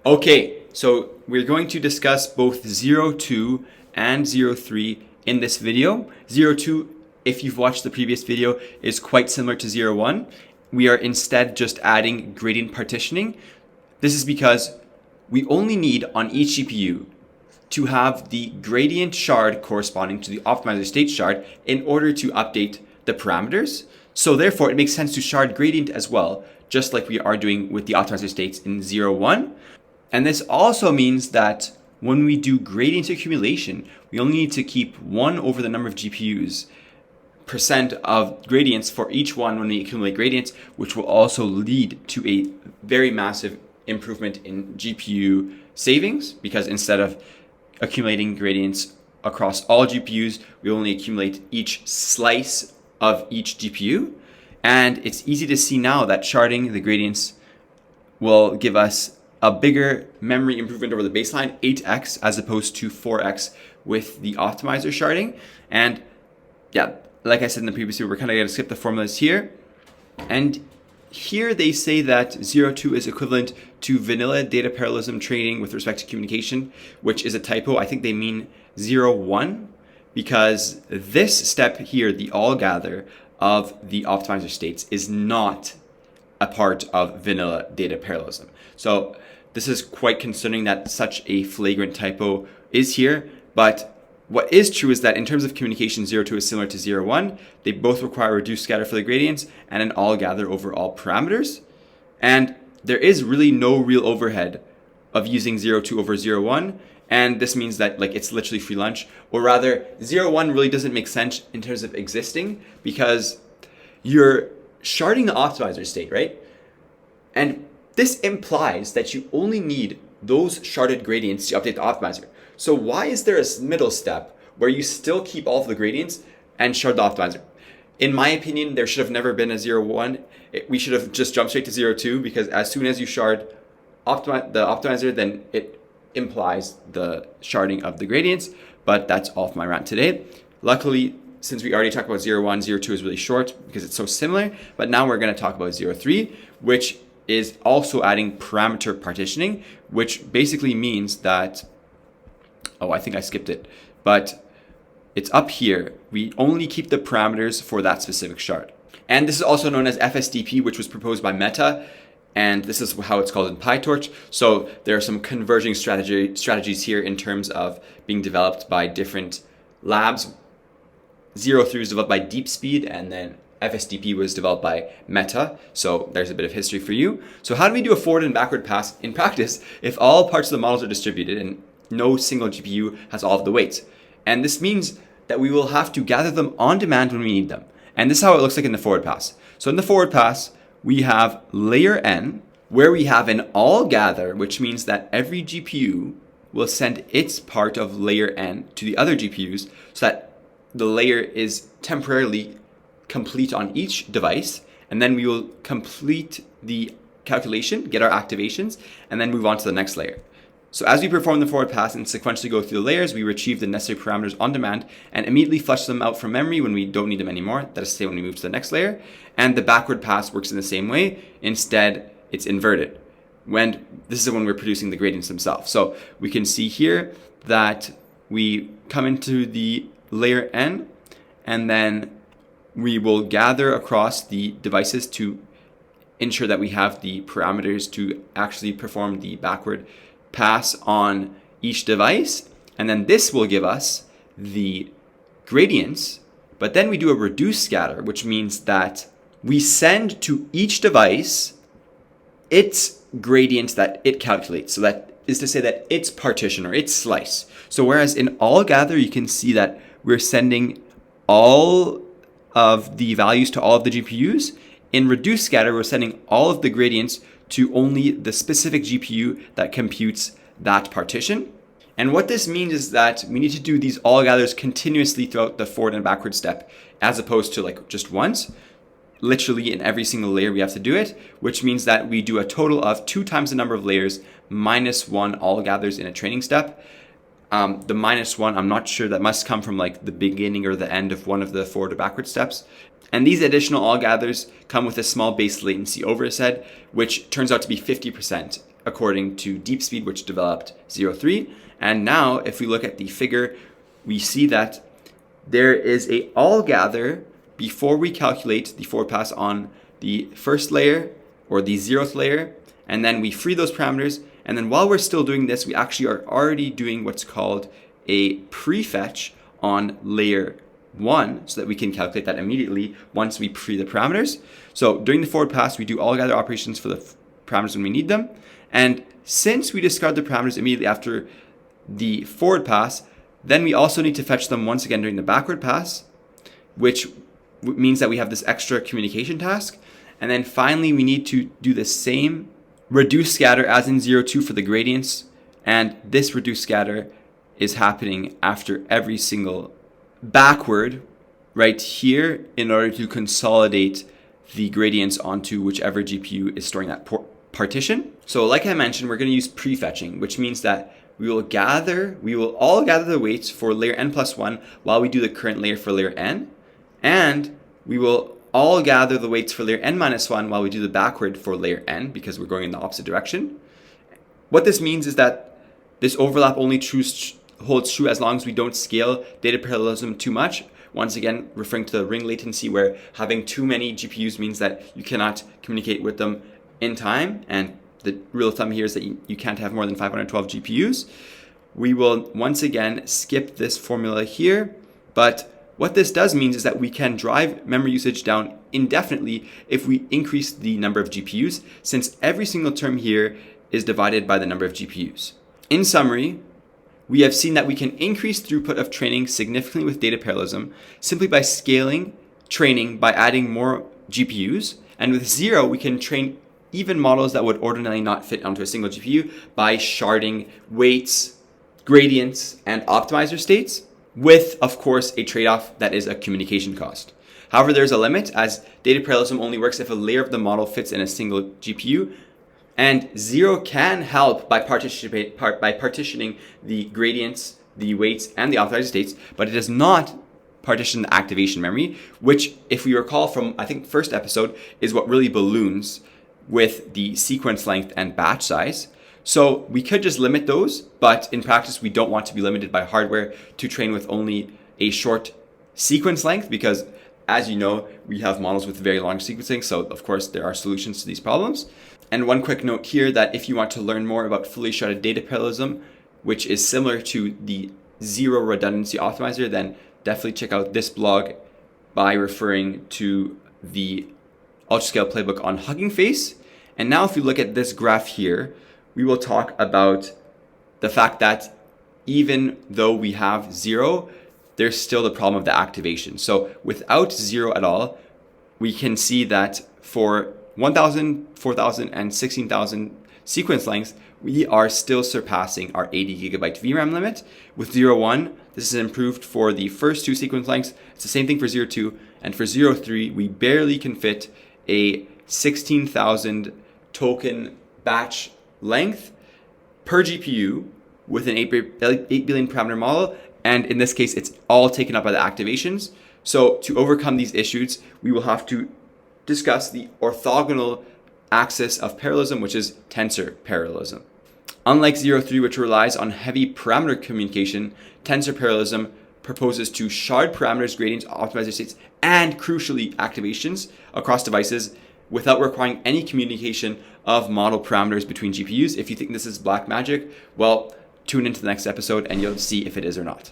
Okay, so we're going to discuss both 0.2 and 0.3 in this video. 0.2, if you've watched the previous video, is quite similar to 0.1. We are instead just adding gradient partitioning. This is because we only need on each GPU to have the gradient shard corresponding to the optimizer state shard in order to update the parameters. So therefore, it makes sense to shard gradient as well, just like we are doing with the optimizer states in 0.1. And this also means that when we do gradient accumulation, we only need to keep 1 over the number of GPUs percent of gradients for each one when we accumulate gradients, which will also lead to a very massive improvement in GPU savings, because instead of accumulating gradients across all GPUs, we only accumulate each slice of each GPU. And it's easy to see now that sharding the gradients will give us a bigger memory improvement over the baseline, 8x as opposed to 4x with the optimizer sharding. And yeah, like I said in the previous video, we're kind of going to skip the formulas here. And here they say that 0.2 is equivalent to vanilla data parallelism training with respect to communication, which is a typo. I think they mean 0.1, because this step here, the all gather of the optimizer states, is not a part of vanilla data parallelism. So this is quite concerning that such a flagrant typo is here. But what is true is that in terms of communication, 0.2 is similar to 0.1. They both require reduced scatter for the gradients and an all gather over all parameters. And there is really no real overhead of using 0.2 over 0.1. And this means that it's literally free lunch. Or rather, 0.1 really doesn't make sense in terms of existing, because you're sharding the optimizer state, right? And this implies that you only need those sharded gradients to update the optimizer. So why is there a middle step where you still keep all of the gradients and shard the optimizer? In my opinion, there should have never been a 0.1. We should have just jumped straight to 0.2, because as soon as you shard the optimizer, then it implies the sharding of the gradients. But that's all for my rant today. Luckily, since we already talked about 0.1, 0.2 is really short because it's so similar. But now we're going to talk about 0.3, which is also adding parameter partitioning, which basically means that, I think I skipped it, but it's up here. We only keep the parameters for that specific shard. And this is also known as FSDP, which was proposed by Meta. And this is how it's called in PyTorch. So there are some converging strategies here in terms of being developed by different labs. 0.3 was developed by DeepSpeed, and then FSDP was developed by Meta. So there's a bit of history for you. So how do we do a forward and backward pass in practice if all parts of the models are distributed and no single GPU has all of the weights? And this means that we will have to gather them on demand when we need them. And this is how it looks like in the forward pass. So in the forward pass, we have layer n, where we have an all gather, which means that every GPU will send its part of layer n to the other GPUs so that the layer is temporarily complete on each device. And then we will complete the calculation, get our activations, and then move on to the next layer. So as we perform the forward pass and sequentially go through the layers, we retrieve the necessary parameters on demand and immediately flush them out from memory when we don't need them anymore. That is to say, when we move to the next layer. And the backward pass works in the same way. Instead, it's inverted. This is when we're producing the gradients themselves. So we can see here that we come into the layer n, and then we will gather across the devices to ensure that we have the parameters to actually perform the backward pass on each device. And then this will give us the gradients. But then we do a reduced scatter, which means that we send to each device its gradients that it calculates. So that is to say that its partition or its slice. So whereas in all gather, you can see that we're sending all of the values to all of the GPUs. In reduced scatter, we're sending all of the gradients to only the specific GPU that computes that partition. And what this means is that we need to do these all gathers continuously throughout the forward and backward step, as opposed to just once. Literally in every single layer we have to do it, which means that we do a total of 2 times the number of layers minus 1 all gathers in a training step. The minus 1, I'm not sure, that must come from the beginning or the end of one of the forward or backward steps. And these additional all gathers come with a small base latency overhead, which turns out to be 50%. according to deep speed, which developed 03. And now if we look at the figure, we see that there is a all gather before we calculate the forward pass on the first layer or the 0th layer, and then we free those parameters. And then while we're still doing this, we actually are already doing what's called a prefetch on layer 1 so that we can calculate that immediately once we free the parameters. So during the forward pass, we do all gather operations for the parameters when we need them. And since we discard the parameters immediately after the forward pass, then we also need to fetch them once again during the backward pass, which means that we have this extra communication task. And then finally, we need to do the same reduce scatter as in 02 for the gradients. And this reduce scatter is happening after every single backward right here in order to consolidate the gradients onto whichever GPU is storing that partition. So like I mentioned, we're going to use prefetching, which means that we will all gather the weights for layer n+1 while we do the current layer for layer n, and we will all gather the weights for layer n-1 while we do the backward for layer n, because we're going in the opposite direction. What this means is that this overlap only holds true as long as we don't scale data parallelism too much. Once again, referring to the ring latency, where having too many GPUs means that you cannot communicate with them in time, and the rule of thumb here is that you can't have more than 512 GPUs. We will once again skip this formula here, but what this does means is that we can drive memory usage down indefinitely if we increase the number of GPUs, since every single term here is divided by the number of GPUs. In summary, we have seen that we can increase throughput of training significantly with data parallelism simply by scaling training by adding more GPUs, and with 0 we can train even models that would ordinarily not fit onto a single GPU by sharding weights, gradients, and optimizer states, with, of course, a trade-off that is a communication cost. However, there's a limit, as data parallelism only works if a layer of the model fits in a single GPU, and 0 can help by partitioning the gradients, the weights, and the optimizer states, but it does not partition the activation memory, which, if we recall from, I think, first episode, is what really balloons with the sequence length and batch size. So we could just limit those, but in practice, we don't want to be limited by hardware to train with only a short sequence length, because as you know, we have models with very long sequencing. So of course, there are solutions to these problems. And one quick note here that if you want to learn more about fully sharded data parallelism, which is similar to the 0 redundancy optimizer, then definitely check out this blog by referring to the Ultra-Scale Playbook on Hugging Face. And now if we look at this graph here, we will talk about the fact that even though we have 0, there's still the problem of the activation. So without 0 at all, we can see that for 1,000, 4,000, and 16,000 sequence lengths, we are still surpassing our 80 gigabyte VRAM limit. With 01, this is improved for the first 2 sequence lengths. It's the same thing for 02, and for 03, we barely can fit a 16,000 token batch length per GPU with an 8 billion parameter model, and in this case, it's all taken up by the activations. So to overcome these issues, we will have to discuss the orthogonal axis of parallelism, which is tensor parallelism. Unlike 03, which relies on heavy parameter communication, tensor parallelism proposes to shard parameters, gradients, optimizer states, and crucially activations across devices without requiring any communication of model parameters between GPUs. If you think this is black magic, well, tune into the next episode and you'll see if it is or not.